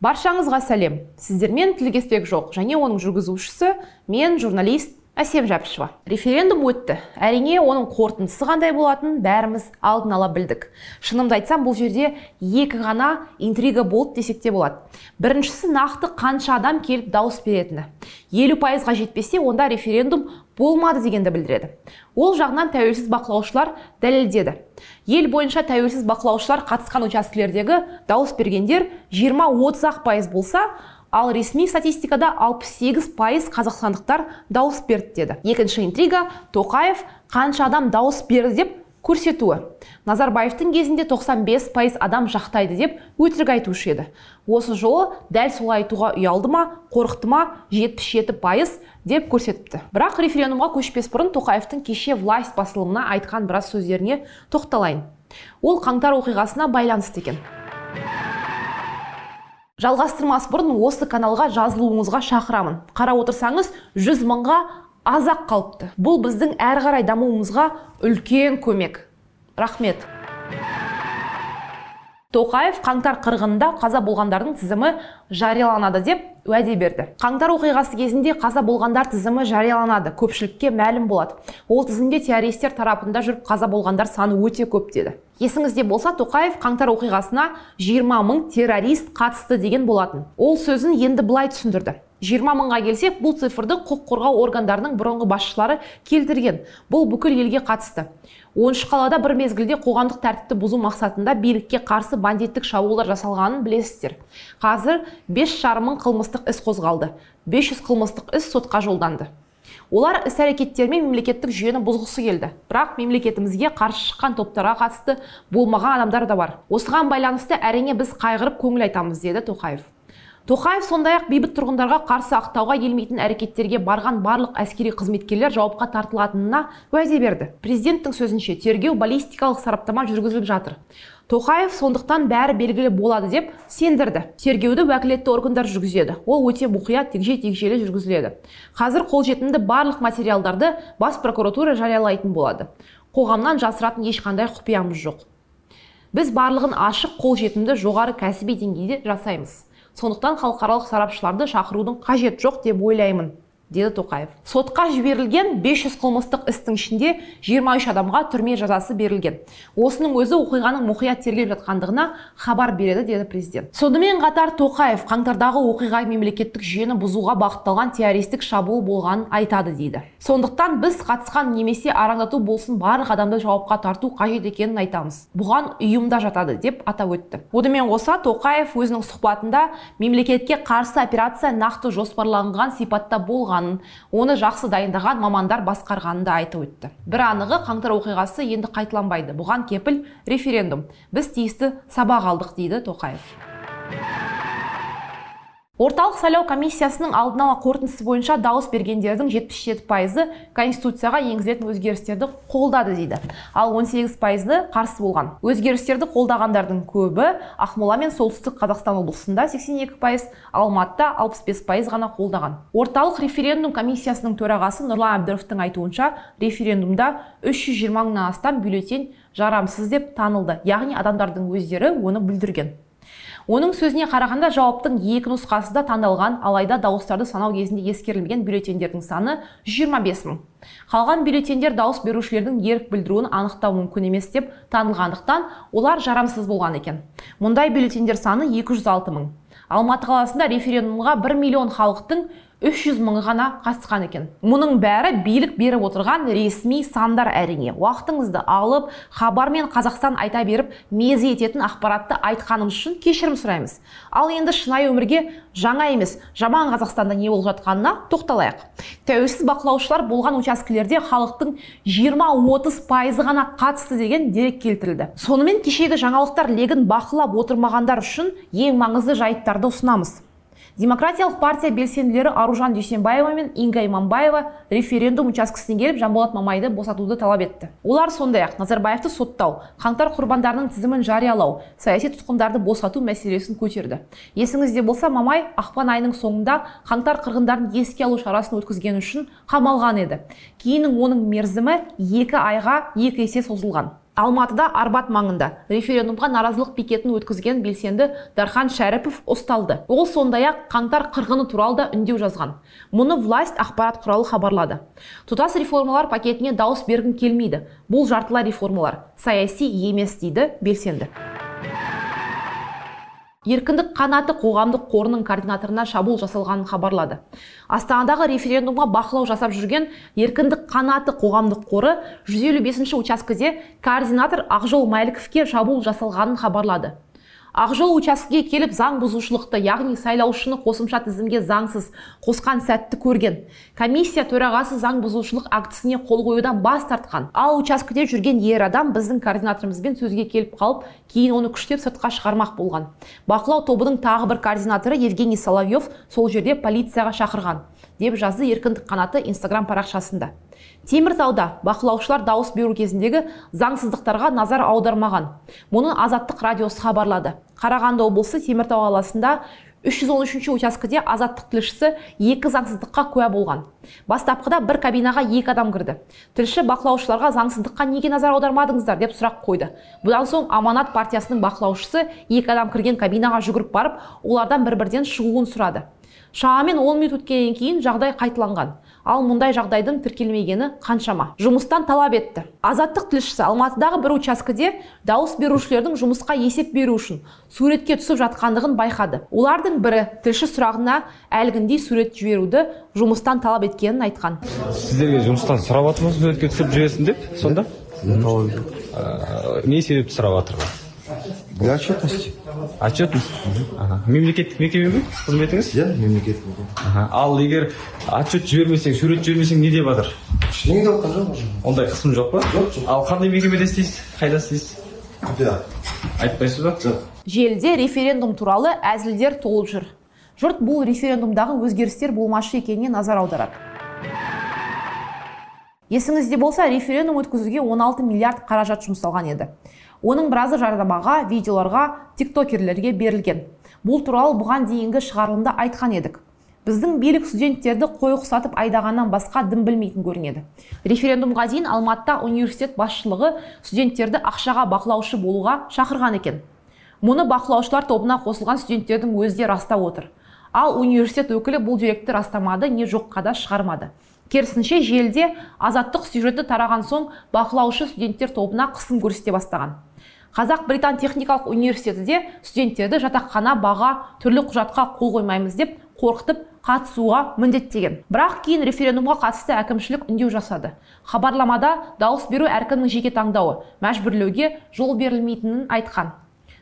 Баршаңызға сәлем. Сіздермен Тілгесбек жоқ, және оның жүргізушісі мен журналист Әсем Жапишева. Референдум өтті. Әрине, оның қорытындысы қандай болатынын бәріміз алдын ала білдік. Шынымды айтсам, бұл жерде екі ғана интрига болды десек те болады. Біріншісі, нақты қанша адам келіп дауыс беретіні. 50%-ға жетпесе, онда референдум болмады дегенді білдіреді. Ол жағынан тәуелсіз бақылаушылар дәлелдеді. Ел бойынша тәуелсіз бақылаушылар қатысқан учаскелердегі дауыс бергендер 20-30% болса, ал ресми статистикада 68% қазақстандықтар дауыс берді деді. Екінші интрига Тоқаев қанша адам дауыс берді деп көрсетуі. Назарбаевтың кезінде 95% адам жақтайды деп өтірік айтушы еді. Осы жолы дәл солай айтуға ұялды ма, қорықты ма, 77% деп көрсетіпті. Бірақ референдумға көшпес бұрын Тоқаевтың кеше власть басылымына айтқан біраз сөздеріне тоқталайын. Ол қаңтар оқиғасына байланысты екен. Жалғастырмас бұрын осы каналға жазылуыңызға шақырамын. Қарап отырсаңыз, 100 мыңға азақ қалыпты. Бұл біздің әрі қарай дамуымызға үлкен көмек. Рахмет. Тоқаев қаңтар қырғынында қаза болғандардың тізімі жарияланады деп уәде берді. Қаңтар оқиғасы кезінде қаза болғандар тізімі жарияланады, көпшілікке мәлім болады. Ол тізімде террористер тарапында жүріп қаза болғандар саны өте көп деді. Есіңізде болса, Тоқаев қаңтар оқиғасына 20 мың террорист қатысты деген болатын. Ол сөзін енді былай түсіндірді. 20 мыңға келсек, бұл цифрды құқық қорғау органдарының бұрынғы басшылары келтірген. Бұл бүкіл елге қатысты. 13 қалада бір мезгілде қоғамдық тәртіпті бұзу мақсатында билікке қарсы бандиттік шабуылдар жасалғанын білесіздер. Қазір 5,5 мың қылмыстық іс қозғалды. 500 қылмыстық іс сотқа жолданды. Олар іс-әрекеттермен мемлекеттік жүйені бұзғысы келді. Бірақ мемлекетімізге қарсы шыққан топтарға қатысты болмаған адамдар да бар. Осыған байланысты әрине біз қайғырып көңіл айтамыз, деді Тоқаев. Тоқаев сондай-ақ бейбіт тұрғындарға қарсы ақтауға келмейтін әрекеттерге барған барлық әскери қызметкерлер жауапқа тартылатынына уәде берді. Президенттің сөзінше, тергеу баллистикалық сараптама жүргізіліп жатыр. Тоқаев сондықтан бәрі белгілі болады деп сендірді. Тергеуді уәкілетті органдар жүргізеді. Ол өте мұқият, тегжейлі жүргізіледі. Қазір қолжетімді барлық материалдарды бас прокуратура жариялайтын болады. Қоғамнан жасыратын ешқандай құпиямыз жоқ. Біз барлығын ашық, қолжетімді, жоғары кәсіби деңгейде жасаймыз. Сондықтан халықаралық сарапшыларды шақырудың қажет жоқ деп ойлаймын, деді Тоқаев. Сотқа жіберілген 500 қылмыстық істің ішінде 23 адамға түрме жазасы берілген. Осының өзі оқиғаның мұқият тергеліп жатқандығына хабар береді, деді президент. Сонымен қатар Тоқаев қаңтардағы оқиға мемлекеттік жүйені бұзуға бағытталған террористік шабуыл болғанын айтады, дейді. Сондықтан біз қатысқан немесе арандату болсын барлық адамды жауапқа тарту қажет екенін айтамыз. Бұған ұйымда жатады, деп атап өтті. Онымен қоса Тоқаев өзінің сұхбатында мемлекетке қарсы операция нақты жоспарланған сипатта болған, оны жақсы дайындаған мамандар басқарғанын да айтып өтті. Бір анығы, қаңтар оқиғасы енді қайталанбайды. Бұған кепіл референдум. Біз тиісті сабақ алдық, дейді Тоқаев. Орталық сайлау комиссиясының алдын ала қорытындысы бойынша дауыс бергендердің 77%-ы Конституцияға енгізілетін өзгерістерді қолдады, дейді. Ал 18%-ы қарсы болған. Өзгерістерді қолдағандардың көбі Ақмола мен Солтүстік Қазақстан облысында 82%, Алматыда 65% ғана қолдаған. Орталық референдум комиссиясының төрағасы Нұрлан Әбдіровтың айтуынша, референдумда 320 мыңнан астам бюллетень жарамсыз деп танылды. Яғни адамдардың өздері оны бүлдірген. Оның сөзіне қарағанда, жауаптың екі нұсқасы да таңдалған, алайда дауыстарды санау кезінде ескерілген бюллетендердің саны 25 мың. Қалған бюллетендер дауыс берушілердің ерік білдіруін анықтау мүмкін емес деп танылғандықтан, олар жарамсыз болған екен. Мұндай бюллетендер саны 206 мың. Алматы қаласында референдумға 1 миллион халықтың 300 мыңы ғана қатысқан екен. Мұның бәрі билік беріп отырған ресми сандар әрине. Уақытыңызды алып, хабар мен Қазақстан айта беріп, мезі ететін ақпаратты айтқанымыз үшін кешірім сұраймыз. Ал енді шынайы өмірге жаңа емес, жаман Қазақстанда не болып жатқанына тоқталайық. Тәуелсіз бақылаушылар болған учаскелерде халықтың 20-30% ғана қатысты деген дерек келтірілді. Сонымен кешегі жаңалықтар легін бақылап отырмағандар үшін ең маңызды жайттарды ұсынамыз. Демократиялық партия белсенділері Аружан Дүйсенбаева мен Инга Иманбаева референдум учаскесіне келіп Жанболат Мамайды босатуды талап етті. Олар сондай-ақ Назарбаевты соттау, қаңтар құрбандарының тізімін жариялау, саяси тұтқындарды босату мәселесін көтерді. Есіңізде болса, Мамай ақпан айының соңында қаңтар қырғындарын еске алу шарасын өткізгені үшін қамалған еді. Кейін оның мерзімі 2 айға 2 есе созылған. Алматыда Арбат маңында референдумға наразылық пикетін өткізген белсенді Дархан Шәріпов ұсталды. Ол сондай-ақ қаңтар қырғыны туралы да үндеу жазған. Мұны власть ақпарат құралы хабарлады. Тұтас реформалар пакетіне дауыс бергім келмейді. Бұл жартылай реформалар, саяси емес дейді белсенді. Еркіндік қанаты қоғамдық қорының координаторына шабуыл жасалғанын хабарлады. Астанадағы референдумға бақылау жасап жүрген Еркіндік қанаты қоғамдық қоры 155-ші учаскеде координатор Ақжол Мәліковке шабуыл жасалғанын хабарлады. Ақжол учаскеге келіп заң бұзушылықты, яғни сайлаушыны қосымша тізімге заңсыз қосқан сәтті көрген. Комиссия төрағасы заң бұзушылық актісіне қол қоюдан бас тартқан. Ал учаскеде жүрген ер адам біздің координаторымызбен сөзге келіп қалып, кейін оны күштеп сыртқа шығармақ болған. Бақылау тобының тағы бір координаторы Евгений Соловьев сол жерде полицияға шақырған, деп жазды Еркіндік қанаты Instagram парақшасында. Теміртауда бақылаушылар дауыс беру кезіндегі заңсыздықтарға назар аудармаған. Мұны Азаттық радиосы хабарлады. Қарағанды облысы Теміртау қаласында 313-ші учаскеде Азаттық тілшісі 2 заңсыздыққа куә болған. Бастапқыда бір кабинаға 2 адам кірді. Тілші бақылаушыларға заңсыздыққа неге назар аудармадыңыздар деп сұрақ қойды. Бұдан соң Аманат партиясының бақылаушысы 2 адам кірген кабинаға жүгіріп барып, олардан бір-бірден шығуын сұрады. Шамамен 10 минут өткеннен кейін жағдай қайталанған. Ал мұндай жағдайдың тіркелмегені қаншама. Жұмыстан талап етті. Азаттық тілшісі Алматыдағы бір учаскеде дауыс берушілердің жұмысқа есеп беру үшін суретке түсіп жатқандығын байқады. Олардың бірі тілші сұрағына әлгіндей сурет жіберуді жұмыстан талап еткенін айтқан. Сіздерге жұмыстан сұрап жатырмыз, суретке түсіп жібересің деп, сонда? Не себепті сұрап жатырмыз? Для отчетности. Отчетность? Мемлекеттік мекеме ме қызметіңіз? Иә, мемлекеттік мекеме. Ал егер отчет жібермесең, сурет жібермесең не деп жатыр? Ештеңе де отқан жоқ. Ондай қысым жоқ па? Жоқ. Ал қандай мекемеде істейсіз? Қайда істейсіз? Құпия. Айтпайсыз ба? Жоқ. Желіде референдум туралы әзілдер толып жүр. Жұрт бұл референдумдағы өзгерістер болмашы екеніне назар аударады. Есіңізде болса, референдум өткізуге 16 миллиард қаражат жұмсалған еді. Оның біразы жарнамаға, видеоларға, тиктокерлерге берілген. Бұл туралы бұған дейінгі шығарылымда айтқан едік. Біздің билік студенттерді қой ұқсатып айдағаннан басқа дым білмейтін көрінеді. Референдумға дейін Алматыда университет басшылығы студенттерді ақшаға бақылаушы болуға шақырған екен. Мұны бақылаушылар тобына қосылған студенттердің өзі де растап отыр. Ал университет өкілі бұл деректі растамады, не жоққа да шығармады. Керісінше желіде Азаттық сюжеті тараған соң бақылаушы студенттер тобына қысым көрсете бастаған. Қазақ-Британ техникалық университетіде студенттерді жатақхана, баға, түрлі құжатқа қол қоймаймыз деп қорқытып қатысуға міндеттеген. Бірақ кейін референдумға қатысты әкімшілік үндеу жасады. Хабарламада дауыс беру әркімнің жеке таңдауы, мәжбүрлеуге жол берілмейтінін айтқан.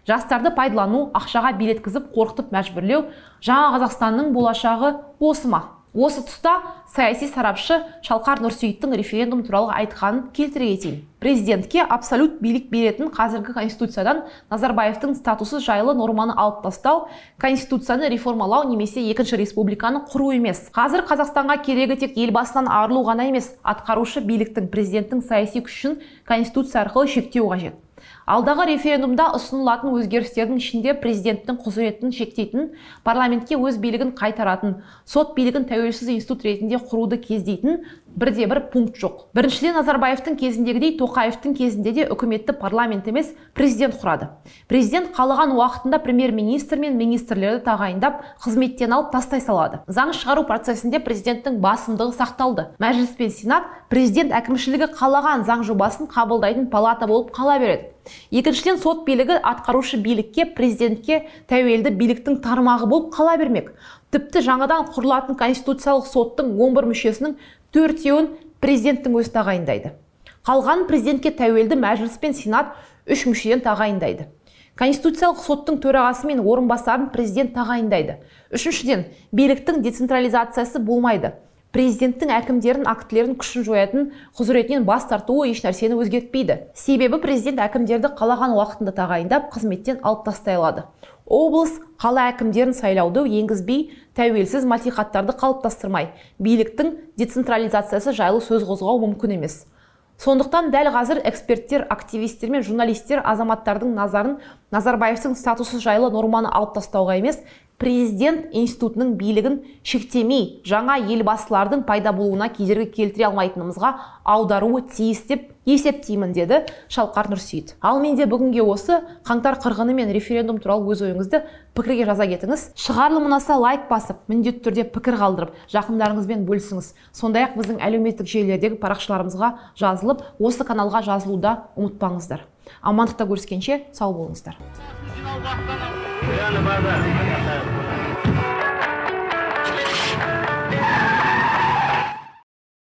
Жастарды пайдалану, ақшаға билеткізіп қорқытып мәжбүрлеу жаңа Қазақстанның болашағы осы ма? Осы тұста саяси сарапшы Шалқар Нұрсейіттің референдум туралы айтқанын келтіре кетейін. Президентке абсолют билік беретін қазіргі конституциядан Назарбаевтың статусы жайлы норманы алып тастау, конституцияны реформалау немесе екінші республиканы құру емес. Қазір Қазақстанға керегі тек елбасынан арылу ғана емес, атқарушы биліктің, президенттің саяси күшін конституция арқылы шектеу қажет. Алдағы референдумда ұсынылатын өзгерістердің ішінде президенттің құзыретін шектейтін, парламентке өз билігін қайтаратын, сот билігін тәуелсіз институт ретінде құруды кездейтін бірде-бір пункт жоқ. Біріншіден, Назарбаевтың кезіндегідей Тоқаевтың кезінде де үкіметті парламент емес, президент құрады. Президент қалаған уақытында премьер-министр мен министрлерді тағайындап, қызметтен алып тастай салады. Заң шығару процесінде президенттің басымдығы сақталды. Мәжіліс пен Сенат президент әкімшілігі қалаған заң жобасын қабылдайтын палата болып қала береді. Екіншіден, сот билігі атқарушы билікке, президентке тәуелді биліктің тармағы болып қала бермек. Тіпті жаңадан құрылатын конституциялық соттың 11 мүшесінің 4-еуін президенттің өзі тағайындайды. Қалған президентке тәуелді мәжіліс пен Сенат 3 мүшеден тағайындайды. Конституциялық соттың төрағасы мен орынбасарын президент тағайындайды. Үшіншіден, биліктің децентрализациясы болмайды. Президенттің әкімдердің актілерін күшін жоятын құзыретінен бас тартуы еш нәрсені өзгертпейді. Себебі президент әкімдерді қалаған уақытында тағайындап, қызметтен алып тастай алады. Облыс қала әкімдерін сайлауды енгізбей, тәуелсіз маслихаттарды қалыптастырмай, биліктің децентрализациясы жайлы сөз қозғау мүмкін емес. Сондықтан дәл қазір эксперттер, активистер мен журналистер азаматтардың назарын Назарбаевтың статусы жайлы норманы алып тастауға емес, президент институтының билігін шектемей, жаңа елбасылардың пайда болуына кедергі келтіре алмайтынымызға аударуы тиіс деп есептеймін, деді Шалқар Нұрсейіт. Ал менде бүгінге осы қаңтар қырғыны мен референдум туралы өз ойыңызды пікірге жаза кетіңіз. Шығарылым ұнаса лайк басып, міндетті түрде пікір қалдырып, жақындарыңызбен бөлісіңіз. Сондай-ақ біздің әлеуметтік желілердегі парақшаларымызға жазылып, осы каналға жазылуды ұмытпаңыздар. Амандықта көріскенше сау болыңыздар.